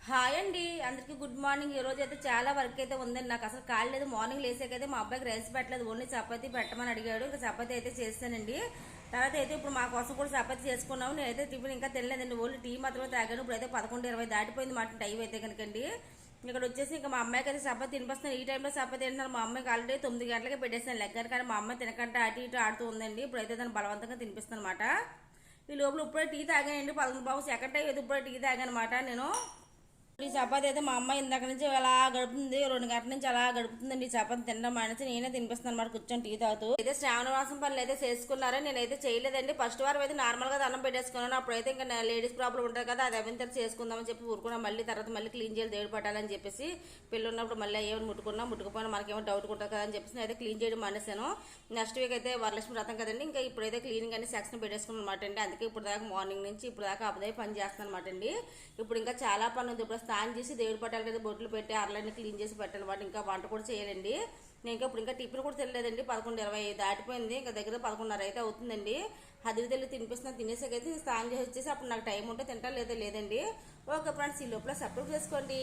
Hi అండి, అందరికి good morning. ఈ రోజు అయితే చాలా వర్క్ అయితే ఉందండి. నాకు అసలు కాళ్ళు లేదు. మార్నింగ్ లేసాకైతే మా అబ్బాయికి రైస్ పెట్టలేదు, ఓన్లీ చపాతీ పెట్టమని అడిగాడు. ఇంకా చపాతీ అయితే చేస్తానండి. తర్వాత అయితే ఇప్పుడు మా కోసం కూడా చపాతీ చేసుకున్నాము. నేనైతే టిఫిన్ ఇంకా తినలేదండి, ఓన్లీ టీ మాత్రమే తాగాను. ఇప్పుడు అయితే 11:20 దాటిపోయింది మాట టైం అయితే కనుకండి. ఇక్కడ వచ్చేసి ఇంకా మా అమ్మాయికి అయితే చపాతీ తినిపిస్తున్నాను. ఈ టైంలో చపాతీ తింటున్నారు. మా అమ్మాయికి ఆల్రెడీ 9 గంటలకే పెట్టేసాను లెక్కను, కానీ మా అమ్మాయి తినకంటే అటు ఇటు ఆడుతూ ఉందండి. ఇప్పుడైతే దాన్ని బలవంతంగా తినిపిస్తాను అనమాట. ఈ లోపల ఇప్పుడే టీ తాగానండి. 11 బాబు సెకండ్ టైం అయితే ఇప్పుడే టీ తాగానమాట నేను. ఈ చపాతి అయితే మా అమ్మాయి ఇందాక నుంచి అలా గడుపుతుంది, 2 గంటల నుంచి అలా గడుపుతుందండి. ఈ చపాతి తినడం అనేసి నేనే తినిపిస్తాను అనమాట కూర్చొని టీ తాగుతూ. అయితే శ్రావణ మాసం పనులు అయితే చేసుకున్నారో నేనైతే చేయలేదండి. ఫస్ట్ వారం అయితే నార్మల్ గా దండం పెట్టేసుకున్నాను. అప్పుడైతే ఇంకా లేడీస్ ప్రాబ్లం ఉంటుంది కదా, అది అవిన తర్వాత చేసుకుందామని చెప్పి ఊరుకున్నా. మళ్ళీ తర్వాత మళ్ళీ క్లీన్ చేయాలి, దేవుడు పట్టాలని చెప్పేసి పిల్లలు ఉన్నప్పుడు మళ్ళీ ఏమైనా ముట్టుకుపోయినా మనకేమో డౌట్ ఉంటుంది కదా అని చెప్పేసి అయితే క్లీన్ చేయడం మానేశాను. నెక్స్ట్ వీక్ అయితే వరలక్ష్మి వ్రతం కదండి, ఇంకా ఇప్పుడైతే క్లీనింగ్ అన్ని సెక్షన్ పెట్టేసుకున్నాను అనమాట అండి. అందుకే ఇప్పుడు దాకా మార్నింగ్ నుంచి ఇప్పుడు దాకా అప్పుడే పని చేస్తాను అనమాట అండి. ఇప్పుడు ఇంకా చాలా పని ఉంది. ఇప్పుడు స్నానం చేసి దేవుడి పట్టాలి కదా, బొట్లు పెట్టి అర్లన్నీ క్లీన్ చేసి పెట్టాలన్నమాట. ఇంకా వంట కూడా చేయాలండి. నేను ఇంకా టిఫిన్ కూడా తినలేదండి. 11:20 దాటిపోయింది. ఇంకా దగ్గర 11:30 అయితే అవుతుందండి. హదిరి తెల్లి తినిపిస్తున్నా. తినేసాకైతే స్నానం చేసి వచ్చేసి అప్పుడు నాకు టైం ఉంటే తింటా, లేదండి. ఓకే ఫ్రెండ్స్, ఈ లోపల సపోర్ట్ చేసుకోండి.